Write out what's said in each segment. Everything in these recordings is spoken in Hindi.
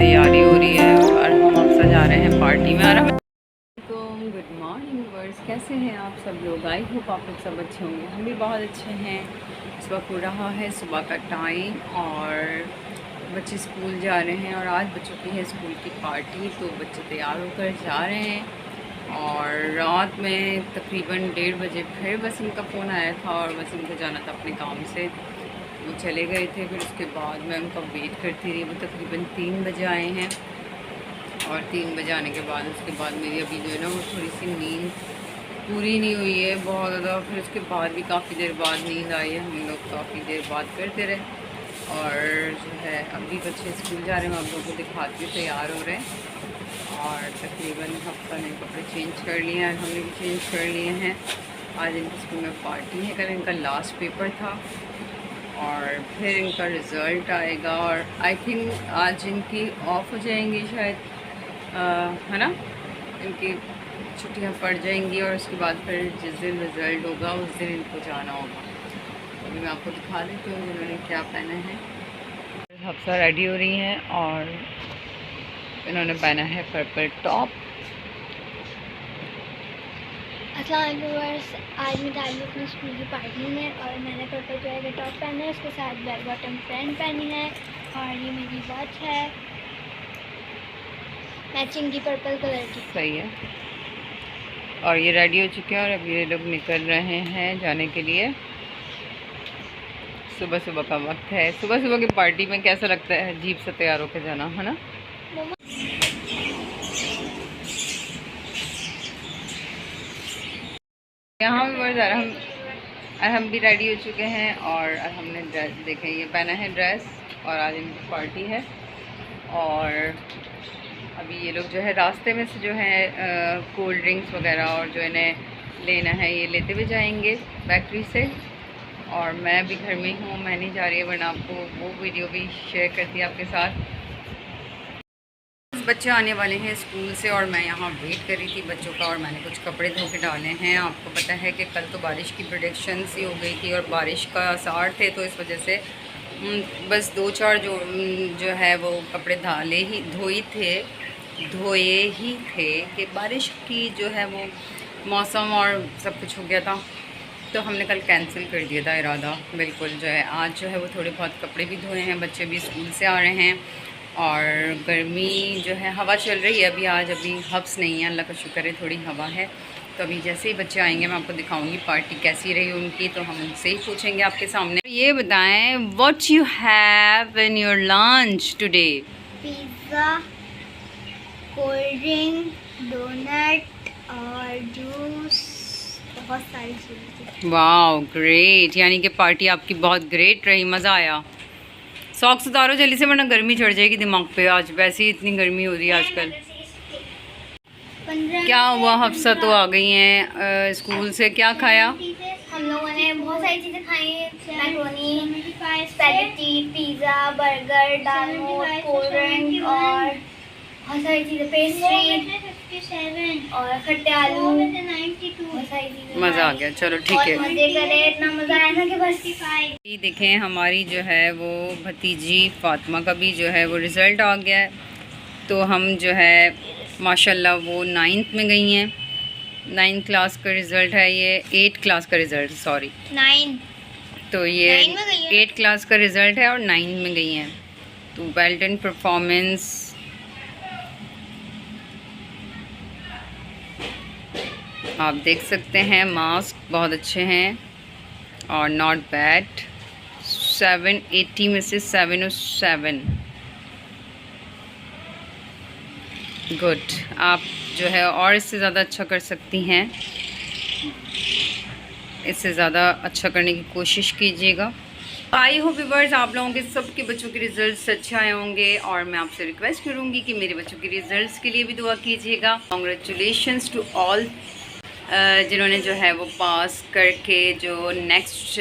तैयारी हो रही है और हम अक्सर जा रहे हैं पार्टी में। और गुड मॉर्निंग वर्स, कैसे हैं आप सब लोग? आई होप आप लोग सब अच्छे होंगे। हम भी बहुत अच्छे हैं। इस वक्त हो रहा है सुबह का टाइम और बच्चे स्कूल जा रहे हैं और आज बच्चों की है स्कूल की पार्टी, तो बच्चे तैयार होकर जा रहे हैं। और रात में तकरीबन 1:30 बजे फिर वसीम का फ़ोन आया था और वसीम को जाना था अपने काम से, वो चले गए थे। फिर उसके बाद मैं उनका वेट करती रही, वो तकरीबन 3 बजे आए हैं। और 3 बजे आने के बाद उसके बाद मेरी अभी जो है ना वो थोड़ी सी नींद पूरी नहीं हुई है बहुत ज़्यादा। फिर उसके बाद भी काफ़ी देर बाद नींद आई है, हम लोग काफ़ी देर बाद करते रहे। और जो है अभी बच्चे स्कूल जा रहे हैं, आप लोगों को दिखाती हूँ, तैयार हो रहे हैं। और तकरीबन हफ्ता ने कपड़े चेंज कर लिए हैं, हमने भी चेंज कर लिए हैं। आज इनके स्कूल में पार्टी है, कल इनका लास्ट पेपर था और फिर इनका रिज़ल्ट आएगा। और आई थिंक आज इनकी ऑफ हो जाएंगी शायद, है ना, इनकी छुट्टियां पड़ जाएंगी और उसके बाद फिर जिस दिन रिज़ल्ट होगा उस दिन इनको जाना होगा। अभी मैं आपको दिखा देती हूँ जिन्होंने क्या पहना है। हफ्सा रेडी हो रही हैं और इन्होंने पहना है पर्पल टॉप। आज मैं डाली अपनी स्कूल की पार्टी में और मैंने पर्पल कलर का टॉप पहना है, उसके साथ ब्लैक बॉटम पैंट पहनी है और ये मेरी वॉच है मैचिंग की पर्पल कलर की। सही है। और ये रेडी हो चुके हैं और अब ये लोग निकल रहे हैं जाने के लिए। सुबह सुबह का वक्त है। सुबह सुबह की पार्टी में कैसा लगता है अजीब सा तैयार होकर जाना, है ना? यहाँ भी बहुत ज़्यादा हम भी रेडी हो चुके हैं और हमने ड्रेस देखें, ये पहना है ड्रेस और आज इनकी पार्टी है। और अभी ये लोग जो है रास्ते में से जो है कोल्ड ड्रिंक्स वगैरह और जो इन्हें लेना है ये लेते हुए जाएंगे बैकरी से। और मैं भी घर में हूँ, मैं नहीं जा रही, वरना आपको वो वीडियो भी शेयर करती आपके साथ। बच्चे आने वाले हैं स्कूल से और मैं यहाँ वेट कर रही थी बच्चों का और मैंने कुछ कपड़े धो के डाले हैं। आपको पता है कि कल तो बारिश की प्रेडिक्शन सी हो गई थी और बारिश का आसार थे, तो इस वजह से बस 2-4 जो है वो कपड़े धोए ही थे कि बारिश की जो है वो मौसम और सब कुछ हो गया था, तो हमने कल कैंसिल कर दिया था इरादा बिल्कुल। जो है आज जो है वो थोड़े बहुत कपड़े भी धोए हैं, बच्चे भी स्कूल से आ रहे हैं और गर्मी जो है हवा चल रही है अभी। आज अभी हब्स नहीं है, अल्लाह का शुक्र है, थोड़ी हवा है। तो अभी जैसे ही बच्चे आएंगे मैं आपको दिखाऊंगी पार्टी कैसी रही उनकी, तो हम उनसे ही पूछेंगे आपके सामने। ये बताएं, what you have in your lunch today? Pizza, cold drink, donut और जूस, बहुत सारी चीज़ें। वाओ ग्रेट, यानी कि पार्टी आपकी बहुत ग्रेट रही, मज़ा आया। सॉक्स उतारो जल्दी से वरना गर्मी चढ़ जाएगी दिमाग पे, आज वैसे ही इतनी गर्मी हो रही है आजकल। क्या हुआ, हफ्सा तो आ गई हैं स्कूल से, क्या खाया? हम लोगों ने बहुत सारी चीज़ें खाई हैं, macaroni, spaghetti, pizza, burger, dalmoth, cold drink और बहुत सारी चीज़ें, पेस्ट्री और खट्टे आलू, मज़ा आ गया, चलो ठीक है। मज़े करे, इतना मज़ा आया ना कि बस। ये देखें हमारी जो है वो भतीजी फातिमा का भी जो है वो रिज़ल्ट आ गया है। तो हम जो है माशाल्लाह वो 9th में गई हैं, 9th क्लास का रिज़ल्ट है ये, 8th क्लास का रिज़ल्ट, सॉरी 9। तो ये 8th क्लास का रिज़ल्ट है और 9 में गई हैं। तो वेल डन परफॉर्मेंस। आप देख सकते हैं मार्क्स बहुत अच्छे हैं और नॉट बैड, 780 में से 707, गुड। आप जो है और इससे ज़्यादा अच्छा कर सकती हैं, इससे ज़्यादा अच्छा करने की कोशिश कीजिएगा। आई होप व्यूअर्स आप लोगों के सबके बच्चों के रिज़ल्ट्स अच्छे आए होंगे और मैं आपसे रिक्वेस्ट करूँगी कि मेरे बच्चों के रिज़ल्ट्स के लिए भी दुआ कीजिएगा। कॉन्ग्रेचुलेशंस टू ऑल जिन्होंने जो है वो पास करके जो नेक्स्ट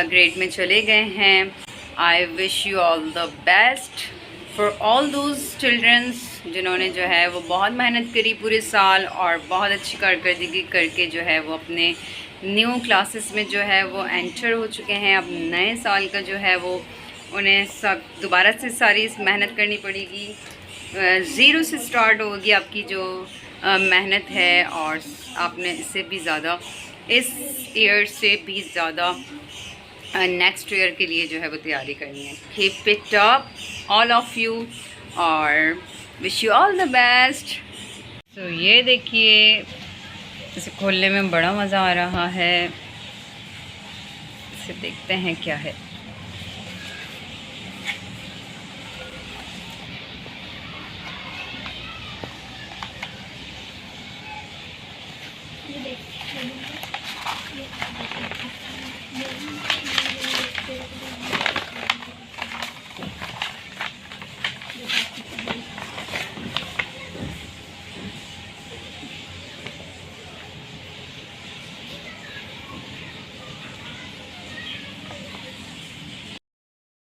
ग्रेड में चले गए हैं। I wish you all the best for all those childrens जिन्होंने जो है वो बहुत मेहनत करी पूरे साल और बहुत अच्छी कारकर्दगी करके जो है वो अपने न्यू क्लासेस में जो है वो एंटर हो चुके हैं। अब नए साल का जो है वो उन्हें सब दोबारा से सारी मेहनत करनी पड़ेगी। ज़ीरो से स्टार्ट होगी आपकी जो मेहनत है, और आपने इससे भी ज़्यादा, इस ईयर से भी ज़्यादा नेक्स्ट ईयर के लिए जो है वो तैयारी करनी है। Keep it up all of you, और wish you all the best. तो ये देखिए, इसे खोलने में बड़ा मज़ा आ रहा है। इसे देखते हैं क्या है।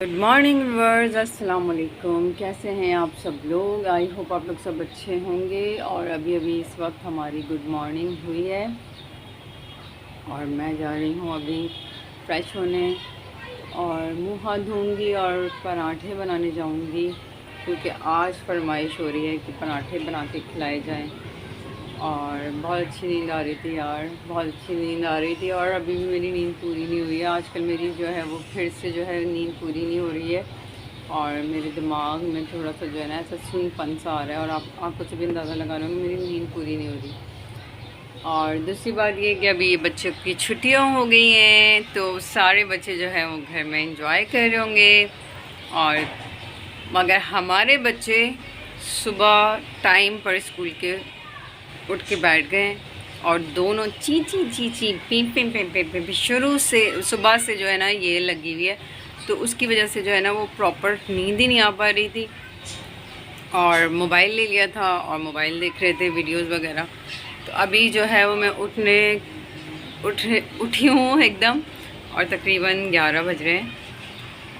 गुड मॉर्निंग व्यूअर्स, अस्सलाम वालेकुम। कैसे हैं आप सब लोग? आई होप आप लोग सब अच्छे होंगे। और अभी इस वक्त हमारी गुड मॉर्निंग हुई है और मैं जा रही हूँ अभी फ्रेश होने और मुँह हाथ धोऊँगी और पराठे बनाने जाऊँगी, क्योंकि आज फरमाइश हो रही है कि पराठे बना के खिलाए जाएँ। और बहुत अच्छी नींद आ रही थी यार, बहुत अच्छी नींद आ रही थी, और अभी भी मेरी नींद पूरी नहीं हुई है। आजकल मेरी जो है वो फिर से जो है नींद पूरी नहीं हो रही है, और मेरे दिमाग में थोड़ा सा जो है ना ऐसा सुनपन सा आ रहा है, और आप आंखों से भी अंदाज़ा लगा रहे हो मेरी नींद पूरी नहीं हो रही। और दूसरी बात ये कि अभी बच्चों की छुट्टियाँ हो गई हैं, तो सारे बच्चे जो हैं वो घर में इंजॉय कर रहे होंगे। और मगर हमारे बच्चे सुबह टाइम पर स्कूल के उठ के बैठ गए, और दोनों ची पी पी शुरू से सुबह से जो है ना ये लगी हुई है, तो उसकी वजह से जो है ना वो प्रॉपर नींद ही नहीं आ पा रही थी। और मोबाइल ले लिया था और मोबाइल देख रहे थे वीडियोस वगैरह। तो अभी जो है वो मैं उठी हूँ एकदम, और तकरीबन 11 बज रहे हैं,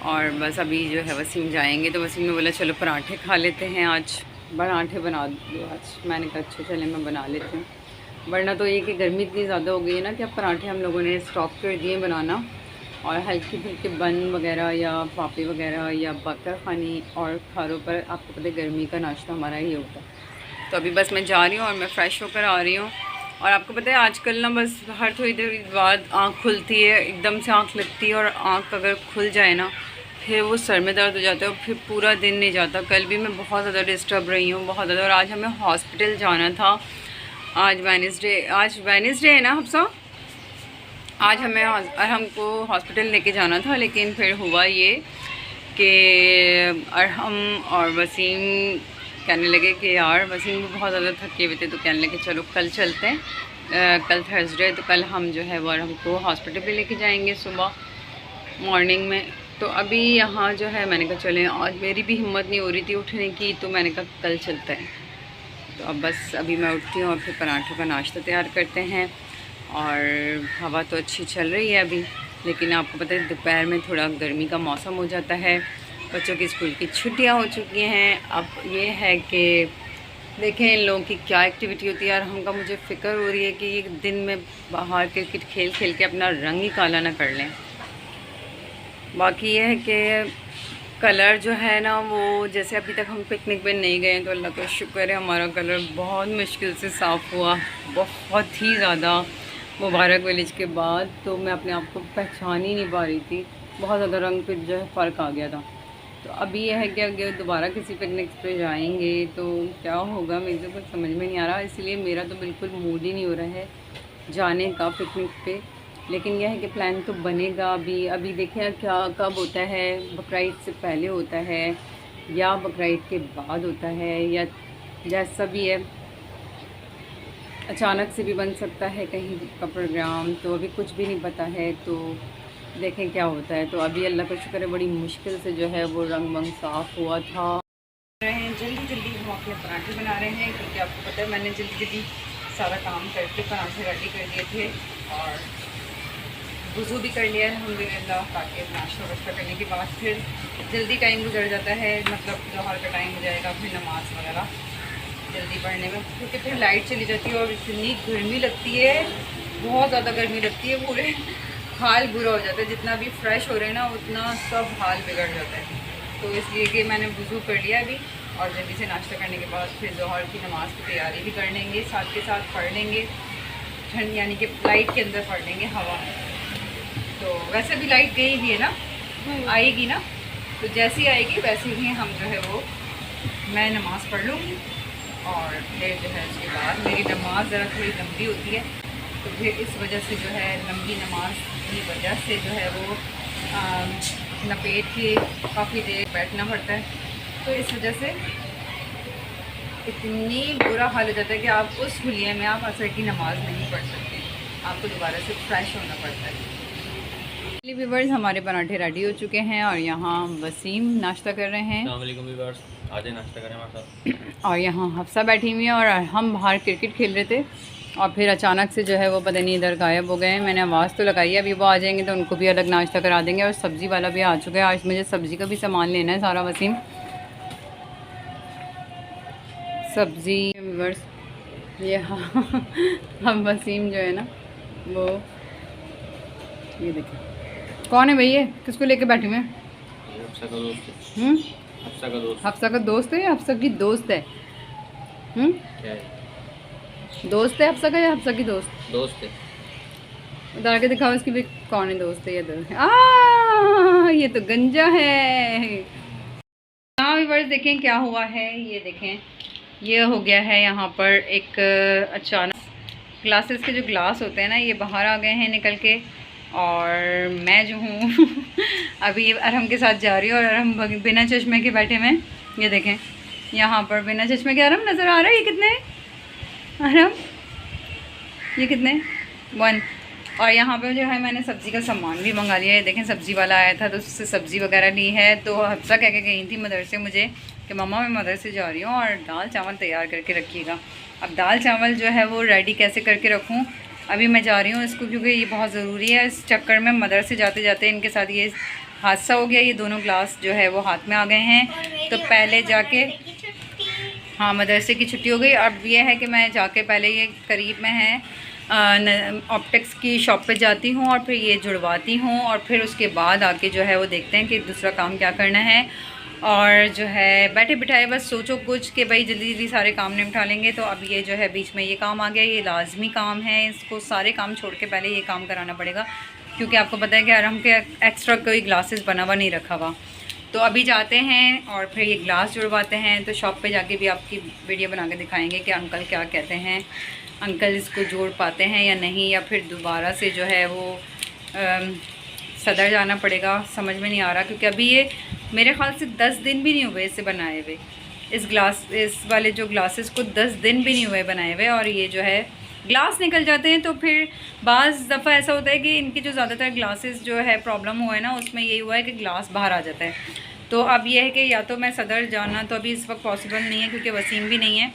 और बस अभी जो है वसीम जाएंगे। तो वसीम ने बोला चलो पराठे खा लेते हैं, आज पराठे बना दो आज। मैंने कहा अच्छा चले मैं बना लेती हूँ, वरना तो ये कि गर्मी इतनी ज़्यादा हो गई है ना कि अब पराठे हम लोगों ने स्टॉप कर दिए बनाना, और हल्की फुल्की बन वगैरह या पापड़ी वगैरह या बटर खानी, और खारों पर आपको पता है गर्मी का नाश्ता हमारा ही होता है। तो अभी बस मैं जा रही हूँ और मैं फ़्रेश होकर आ रही हूँ। और आपको पता है आजकल ना बस हर थोड़ी देर बाद आँख खुलती है, एकदम से आँख लगती है, और आँख अगर खुल जाए ना फिर वो सर में दर्द हो जाता है, और फिर पूरा दिन नहीं जाता। कल भी मैं बहुत ज़्यादा डिस्टर्ब रही हूँ, बहुत ज़्यादा। और आज हमें हॉस्पिटल जाना था, आज वेडनेसडे है ना हफ्सा, आज हमको हॉस्पिटल लेके जाना था। लेकिन फिर हुआ ये कि अरहम और वसीम कहने लगे कि यार, वसीम भी बहुत ज़्यादा थके हुए थे, तो कहने लगे चलो कल चलते हैं, कल थर्सडे, तो कल हम जो है वो अरहम को हॉस्पिटल पे लेके जाएंगे सुबह मॉर्निंग में। तो अभी यहाँ जो है मैंने कहा चलें, आज मेरी भी हिम्मत नहीं हो रही थी उठने की, तो मैंने कहा कल चलते हैं। तो अब बस अभी मैं उठती हूँ और फिर पराठों का नाश्ता तैयार करते हैं। और हवा तो अच्छी चल रही है अभी, लेकिन आपको पता है दोपहर में थोड़ा गर्मी का मौसम हो जाता है। बच्चों की स्कूल की छुट्टियाँ हो चुकी हैं। अब ये है कि देखें इन लोगों की क्या एक्टिविटी होती है। यार हमका मुझे फ़िक्र हो रही है कि ये दिन में बाहर क्रिकेट खेल खेल के अपना रंग ही काला ना कर लें। बाकी ये है कि कलर जो है ना वो, जैसे अभी तक हम पिकनिक पे नहीं गए, तो अल्लाह का शुक्र है हमारा कलर बहुत मुश्किल से साफ़ हुआ, बहुत ही ज़्यादा मुबारक विलेज के बाद। तो मैं अपने आप को पहचान ही नहीं पा रही थी, बहुत ज़्यादा रंग पे जो है फ़र्क आ गया था। तो अभी यह है कि अगर दोबारा किसी पिकनिक पे जाएंगे तो क्या होगा, मुझे तो कुछ समझ में नहीं आ रहा। इसलिए मेरा तो बिल्कुल मूड ही नहीं हो रहा है जाने का पिकनिक पे। लेकिन यह है कि प्लान तो बनेगा। अभी देखिए क्या कब होता है, बकरीद से पहले होता है या बकरीद के बाद होता है, या जैसा भी है, अचानक से भी बन सकता है कहीं का प्रोग्राम। तो अभी कुछ भी नहीं पता है, तो देखें क्या होता है। तो अभी अल्लाह का शुक्र है बड़ी मुश्किल से जो है वो रंग वंग साफ़ हुआ था। जल्दी हम अपने पराठे बना रहे हैं, क्योंकि आपको पता है मैंने जल्दी सारा काम करके पराठे रेडी कर दिए थे, और वज़ू भी कर लिया अल्हम्दुलिल्लाह, ताकि नाश्ता वाश्ता करने के बाद फिर जल्दी टाइम गुजर जाता है, मतलब जोहर का टाइम हो जाएगा, फिर नमाज़ वगैरह जल्दी पढ़ने में, क्योंकि फिर लाइट चली जाती है और इतनी गर्मी लगती है, बहुत ज़्यादा गर्मी लगती है, पूरे हाल बुरा हो जाता है, जितना भी फ्रेश हो रहे हैं ना उतना सब हाल बिगड़ जाता है। तो इसलिए कि मैंने वज़ू कर लिया अभी और जल्दी से नाश्ता करने के बाद फिर ज़ोहर की नमाज़ की तैयारी भी कर लेंगे, साथ के साथ पढ़ लेंगे ठंड यानी कि लाइट के अंदर पढ़ लेंगे हवा में। तो वैसे भी लाइट गई भी है ना, आएगी ना, तो जैसी आएगी वैसे ही हम जो है वो मैं नमाज़ पढ़ लूँगी और फिर जो है उसके बाद मेरी नमाज़ ज़रा थोड़ी लंबी होती है, तो फिर इस वजह से जो है लंबी नमाज की वजह से जो है वो लपेट के काफ़ी देर बैठना पड़ता है। तो इस वजह से इतनी बुरा हाल हो जाता है कि आप उस हुलिये में आप असर की नमाज़ नहीं पढ़ सकते, आपको दोबारा से फ्रेश होना पड़ता है। व्यूवर्स हमारे पराठे रेडी हो चुके हैं और यहाँ वसीम नाश्ता कर रहे हैं। अस्सलाम वालेकुम व्यूवर्स, आज नाश्ता करें हमारे साथ। और यहाँ हफ्सा बैठी हुई है और हम बाहर क्रिकेट खेल रहे थे और फिर अचानक से जो है वो पता नहीं इधर गायब हो गए हैं। मैंने आवाज़ तो लगाई है, अभी वो आ जाएंगे तो उनको भी अलग नाश्ता करा देंगे। और सब्ज़ी वाला भी आ चुका है, आज मुझे सब्ज़ी का भी सामान लेना है सारा। वसीम सब्ज़ी व्यूअर्स ये हम वसीम जो है ना वो ये देखिए कौन है भैया, किसको लेके बैठी हुए हैं? हफ्सा का दोस्त है। हफ्सा का दोस्त। हफ्सा का दोस्त है या हफ्सा की दोस्त है? क्या है? दोस्त है हफ्सा का या हफ्सा की दोस्त? दोस्त है। उतार के दिखाओ इसकी भी कौन है दोस्त है। ये तो ये तो गंजा है। हाँ व्यूअर्स देखें क्या हुआ है, ये देखें ये हो गया है यहाँ पर एक अचानक ग्लासेस के जो ग्लास होते हैं ना ये बाहर आ गए हैं निकल के। और मैं जो हूँ अभी अरहम के साथ जा रही हूँ और अरहम बिना चश्मे के बैठे में, ये देखें यहाँ पर बिना चश्मे के। अरहम नज़र आ रहा है ये कितने अरहम, ये कितने 1। और यहाँ पे जो है मैंने सब्ज़ी का सामान भी मंगा लिया है। देखें सब्ज़ी वाला आया था तो उससे सब्ज़ी वगैरह ली है। तो हफ्सा कह के गई थी मदरसे मुझे कि मम्मा मैं मदरसे जा रही हूँ और दाल चावल तैयार करके रखिएगा। अब दाल चावल जो है वो रेडी कैसे करके रखूँ, अभी मैं जा रही हूँ इसको, क्योंकि ये बहुत ज़रूरी है। इस चक्कर में मदरसे जाते जाते इनके साथ ये हादसा हो गया, ये दोनों ग्लास जो है वो हाथ में आ गए हैं। तो पहले जाके हाँ मदरसे की छुट्टी हो गई। अब ये है कि मैं जाके पहले ये करीब में है ऑप्टिक्स की शॉप पे जाती हूँ और फिर ये जुड़वाती हूँ और फिर उसके बाद आके जो है वो देखते हैं कि दूसरा काम क्या करना है। और जो है बैठे बिठाए बस सोचो कुछ कि भाई जल्दी जल्दी सारे काम निपटा लेंगे। तो अब ये जो है बीच में ये काम आ गया, ये लाजमी काम है, इसको सारे काम छोड़ के पहले ये काम कराना पड़ेगा, क्योंकि आपको पता है कि अरहम के एक्स्ट्रा कोई ग्लासेस बना हुआ नहीं रखा हुआ। तो अभी जाते हैं और फिर ये ग्लास जुड़वाते हैं। तो शॉप पे जाके भी आपकी वीडियो बना के दिखाएंगे कि अंकल क्या कहते हैं, अंकल इसको जोड़ पाते हैं या नहीं, या फिर दोबारा से जो है वो सदर जाना पड़ेगा, समझ में नहीं आ रहा। क्योंकि अभी ये मेरे ख्याल से 10 दिन भी नहीं हुए इसे बनाए हुए, इस वाले जो ग्लासेस को 10 दिन भी नहीं हुए बनाए हुए। और ये जो है ग्लास निकल जाते हैं। तो फिर बाज़ दफ़ा ऐसा होता है कि इनकी जो ज़्यादातर ग्लासेस जो है प्रॉब्लम हुआ है ना उसमें यही हुआ है कि ग्लास बाहर आ जाता है। तो अब ये है कि या तो मैं सदर जाना तो अभी इस वक्त पॉसिबल नहीं है क्योंकि वसीम भी नहीं है,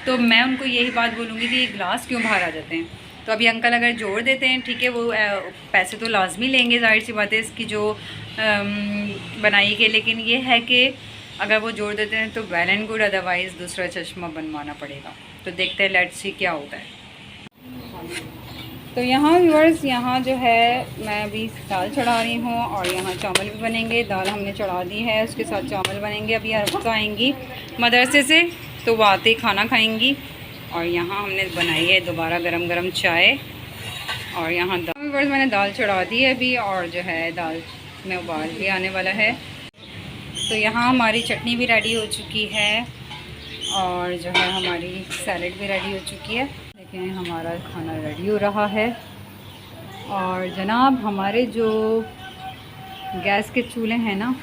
तो मैं उनको यही बात बोलूँगी कि ये ग्लास क्यों बाहर आ जाते हैं। तो अभी अंकल अगर जोड़ देते हैं ठीक है, वो पैसे तो लाजमी लेंगे, जाहिर सी बात है इसकी जो बनाई के, लेकिन ये है कि अगर वो जोड़ देते हैं तो वेल एंड गुड, अदरवाइज़ दूसरा चश्मा बनवाना पड़ेगा। तो देखते हैं, लेट्स सी क्या होता है। तो यहाँ व्यूअर्स यहाँ जो है मैं अभी दाल चढ़ा रही हूँ और यहाँ चावल भी बनेंगे। दाल हमने चढ़ा दी है, उसके साथ चावल बनेंगे। अभी हफ्सा आएंगी मदरसे से तो वो आते ही खाना खाएंगी। और यहाँ हमने बनाई है दोबारा गरम गरम चाय। और यहाँ व्यूअर्स मैंने दाल चढ़ा दी है अभी और जो है दाल में उबाल भी आने वाला है। तो यहाँ हमारी चटनी भी रेडी हो चुकी है और जो है हमारी सैलड भी रेडी हो चुकी है। देखें हमारा खाना रेडी हो रहा है। और जनाब हमारे जो गैस के चूल्हे हैं ना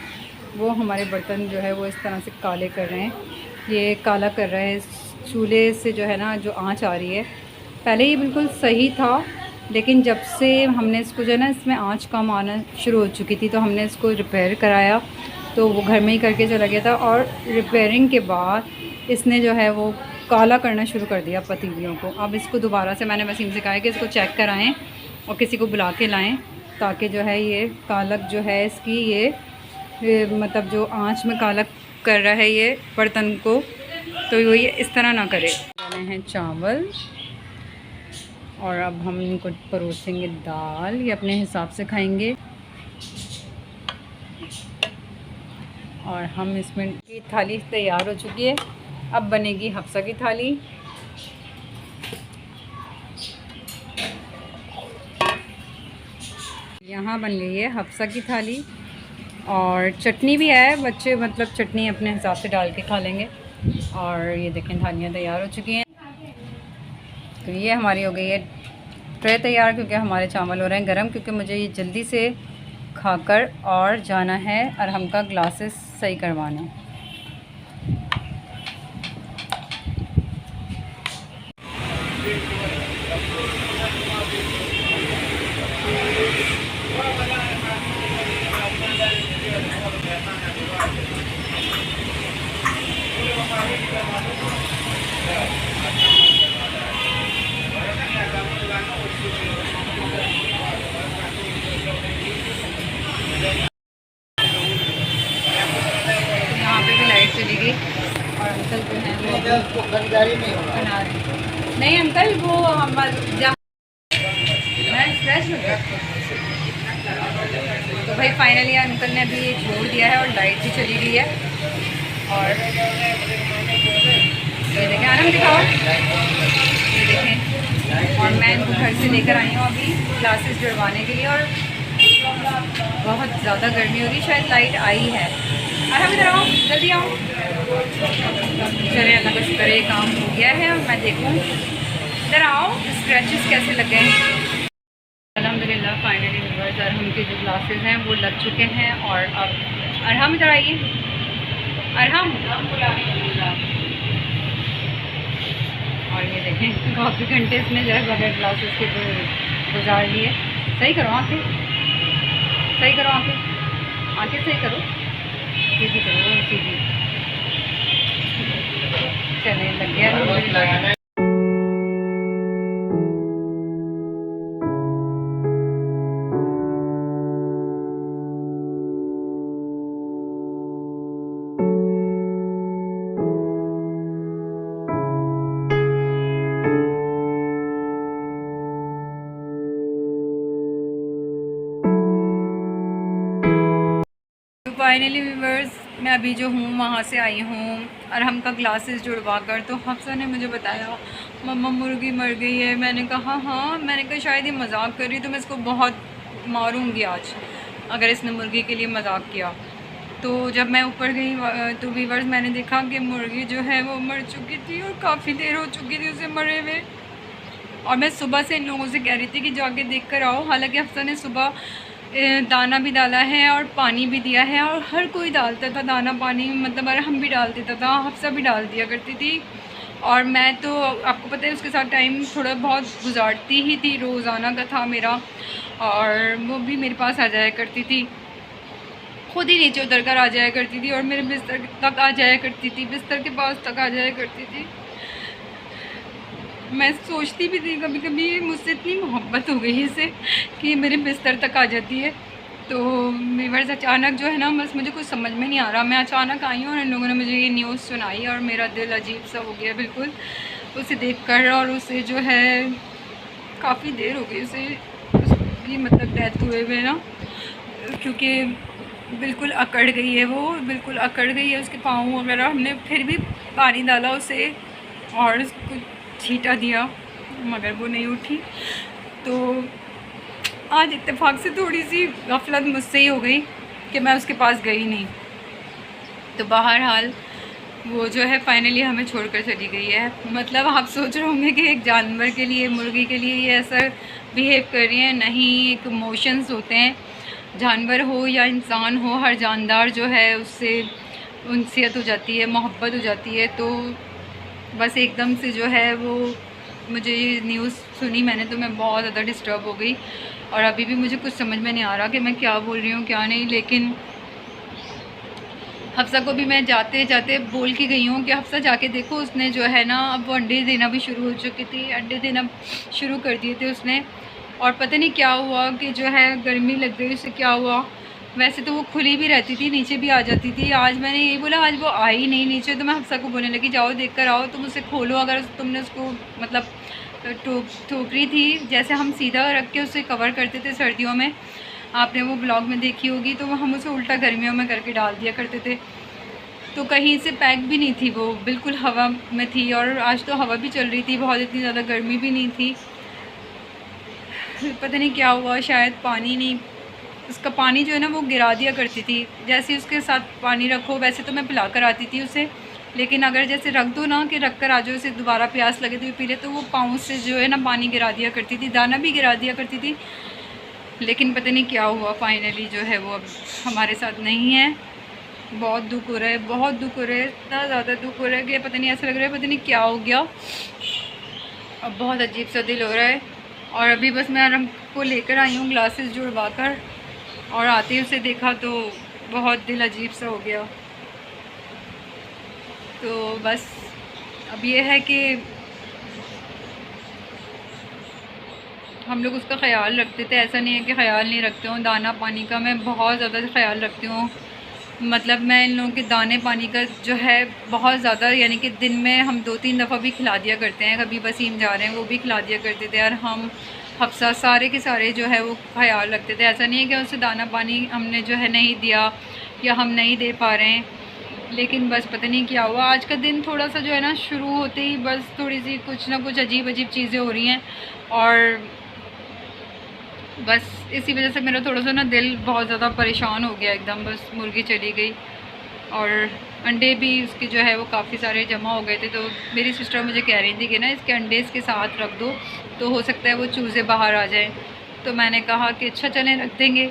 वो हमारे बर्तन जो है वो इस तरह से काले कर रहे हैं। ये काला कर रहा है चूल्हे से जो है ना जो आंच आ रही है। पहले ये बिल्कुल सही था, लेकिन जब से हमने इसको जो है ना इसमें आंच कम आना शुरू हो चुकी थी तो हमने इसको रिपेयर कराया। तो वो घर में ही करके चला गया था और रिपेयरिंग के बाद इसने जो है वो काला करना शुरू कर दिया पतीलियों को। अब इसको दोबारा से मैंने वसीम से कहा है कि इसको चेक कराएं और किसी को बुला के लाएं ताकि जो है ये कालक जो है इसकी ये मतलब जो आंच में कालक कर रहा है ये बर्तन को, तो वो ये इस तरह ना करे। डाले हैं चावल और अब हम इनको परोसेंगे दाल, ये अपने हिसाब से खाएंगे। और हम इसमें की थाली तैयार हो चुकी है, अब बनेगी हफ्सा की थाली। यहाँ बन गई है हफ्सा की थाली और चटनी भी है, बच्चे मतलब चटनी अपने हिसाब से डाल के खा लेंगे। और ये देखें थालियाँ तैयार हो चुकी हैं। तो ये हमारी हो गई है ट्रे तैयार, क्योंकि हमारे चावल हो रहे हैं गरम, क्योंकि मुझे ये जल्दी से खाकर और जाना है अरहम का ग्लासेस सही करवाने। यहाँ पे भी लाइट चली गई और अंकल जो हैं वो खरीदारी नहीं बना रहे हैं। नहीं अंकल, वो हमारे तो भाई फाइनली अंकल ने अभी ये छोड़ दिया है और लाइट भी चली गई है। और ये देखें, आराम दिखाओ, ये देखें। और मैं इनको घर से लेकर आई हूँ अभी क्लासेस जुड़वाने के लिए, और बहुत ज़्यादा गर्मी हो रही, शायद लाइट आई है। आराम इधर आओ, जल्दी आओ। चले अल्लाह का शुक्र है काम हो गया है। और मैं देखूँ, इधर आओ, स्क्रैचेस कैसे लगे हैं। अल्हम्दुलिल्लाह फाइनली व्यूअर्स अरहम के जो ग्लासेस हैं वो लग चुके हैं। और अब अरहम इधर आइए, अरहम। और ये देखें काफ़ी घंटे इसमें जो है बगैर ग्लासेस के गुजार लिए। सही करो आँखें, सही करो आँखें, आँखें सही करो, सीधी करो, सीधी। चले लग गया। फाइनली व्यूअर्स मैं अभी जो हूँ वहाँ से आई हूँ अरहम का ग्लासेस जुड़वा कर। तो हफ्सा ने मुझे बताया मम्मा मुर्गी मर गई है। मैंने कहा हाँ, मैंने कहा शायद ये मजाक कर रही, तो मैं इसको बहुत मारूंगी आज अगर इसने मुर्गी के लिए मजाक किया। तो जब मैं ऊपर गई तो व्यूअर्स मैंने देखा कि मुर्गी जो है वो मर चुकी थी और काफ़ी देर हो चुकी थी उसे मरे हुए। और मैं सुबह से इन लोगों से कह रही थी कि जाके देख कर आओ। हालाँकि हफ्सा ने सुबह दाना भी डाला है और पानी भी दिया है, और हर कोई डालता था दाना पानी, मतलब हम भी डाल देता था, हफ्सा भी डाल दिया करती थी। और मैं तो आपको पता है उसके साथ टाइम थोड़ा बहुत गुजारती ही थी, रोज़ाना का था मेरा। और वो भी मेरे पास आ जाया करती थी, खुद ही नीचे उतर कर आ जाया करती थी और मेरे बिस्तर तक आ जाया करती थी, बिस्तर के पास तक आ जाया करती थी। मैं सोचती भी थी कभी कभी मुझसे इतनी मोहब्बत हो गई इसे कि मेरे बिस्तर तक आ जाती है। तो व्यूअर्स अचानक जो है ना, बस मुझे कुछ समझ में नहीं आ रहा। मैं अचानक आई हूँ और इन लोगों ने मुझे ये न्यूज़ सुनाई और मेरा दिल अजीब सा हो गया बिल्कुल उसे देखकर। और उसे जो है काफ़ी देर हो गई उसे उसकी मतलब डेथ हुए हुए ना, क्योंकि बिल्कुल अकड़ गई है, वो बिल्कुल अकड़ गई है, उसके पाँव वगैरह। हमने फिर भी पानी डाला उसे और उसको छींटा दिया मगर वो नहीं उठी। तो आज इत्तेफाक से थोड़ी सी गफलत मुझसे ही हो गई कि मैं उसके पास गई नहीं। तो बहरहाल वो जो है फाइनली हमें छोड़कर चली गई है। मतलब आप सोच रहे होंगे कि एक जानवर के लिए, मुर्गी के लिए ये ऐसा बिहेव कर रही है। नहीं, एक इमोशंस होते हैं, जानवर हो या इंसान हो, हर जानदार जो है उससे उनसियत हो जाती है, मोहब्बत हो जाती है। तो बस एकदम से जो है वो मुझे ये न्यूज़ सुनी मैंने, तो मैं बहुत ज़्यादा डिस्टर्ब हो गई। और अभी भी मुझे कुछ समझ में नहीं आ रहा कि मैं क्या बोल रही हूँ क्या नहीं। लेकिन हफ्सा को भी मैं जाते जाते बोल के गई हूँ कि हफ्सा जाके देखो, उसने जो है ना अब वो अंडे देना भी शुरू हो चुकी थी, अंडे देना शुरू कर दिए थे उसने। और पता नहीं क्या हुआ कि जो है गर्मी लग गई उसे, क्या हुआ वैसे तो वो खुली भी रहती थी, नीचे भी आ जाती थी। आज मैंने यही बोला, आज वो आई नहीं नीचे, तो मैं हफ्सा को बोलने लगी जाओ देख कर आओ, तुम उसे खोलो। अगर तुमने उसको मतलब ठोकरी थी, जैसे हम सीधा रख के उसे कवर करते थे सर्दियों में, आपने वो ब्लॉग में देखी होगी, तो हम उसे उल्टा गर्मियों में करके डाल दिया करते थे। तो कहीं से पैक भी नहीं थी, वो बिल्कुल हवा में थी। और आज तो हवा भी चल रही थी बहुत, इतनी ज़्यादा गर्मी भी नहीं थी। पता नहीं क्या हुआ, शायद पानी नहीं, उसका पानी जो है ना वो गिरा दिया करती थी। जैसे उसके साथ पानी रखो, वैसे तो मैं पिला कर आती थी उसे, लेकिन अगर जैसे रख दो ना कि रख कर आ जाओ, उसे दोबारा प्यास लगे तो पी ले, तो वो पाँव से जो है ना पानी गिरा दिया करती थी, दाना भी गिरा दिया करती थी। लेकिन पता नहीं क्या हुआ, फाइनली जो है वो अब हमारे साथ नहीं है। बहुत दुख हो रहा है, बहुत दुख हो रहा है, इतना ज़्यादा दुख हो रहा है कि पता नहीं, ऐसा लग रहा है पता नहीं क्या हो गया। अब बहुत अजीब सा दिल हो रहा है। और अभी बस मैं आराम को लेकर आई हूँ ग्लासेस जुड़वा कर, और आते ही उसे देखा तो बहुत दिल अजीब सा हो गया। तो बस अब ये है कि हम लोग उसका ख्याल रखते थे, ऐसा नहीं है कि ख्याल नहीं रखते हूँ। दाना पानी का मैं बहुत ज़्यादा ख्याल रखती हूँ। मतलब मैं इन लोगों के दाने पानी का जो है बहुत ज़्यादा, यानी कि दिन में हम 2-3 दफ़ा भी खिला दिया करते हैं। कभी वसीम जा रहे हैं वो भी खिला दिया करते थे, और हम हफ्सा सारे के सारे जो है वो ख्याल रखते थे। ऐसा नहीं है कि उसे दाना पानी हमने जो है नहीं दिया या हम नहीं दे पा रहे हैं, लेकिन बस पता नहीं क्या हुआ। आज का दिन थोड़ा सा जो है ना, शुरू होते ही बस थोड़ी सी कुछ ना कुछ अजीब अजीब चीज़ें हो रही हैं, और बस इसी वजह से मेरा थोड़ा सा ना दिल बहुत ज़्यादा परेशान हो गया एकदम। बस मुर्गी चली गई, और अंडे भी उसके जो है वो काफ़ी सारे जमा हो गए थे। तो मेरी सिस्टर मुझे कह रही थी कि ना इसके अंडे इसके साथ रख दो, तो हो सकता है वो चूज़े बाहर आ जाएं। तो मैंने कहा कि अच्छा चलें रख देंगे।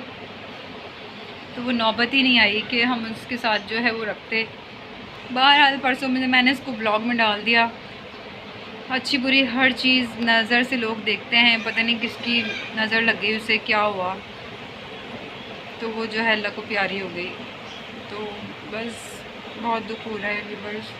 तो वो नौबत ही नहीं आई कि हम उसके साथ जो है वो रखते। बहरहाल परसों में मैंने इसको ब्लॉग में डाल दिया। अच्छी बुरी हर चीज़ नज़र से लोग देखते हैं, पता नहीं किसकी नज़र लग गई उसे, क्या हुआ, तो वो जो है अल्लाह को प्यारी हो गई। तो बस बहुत दुख हो रहा है व्यूअर्स।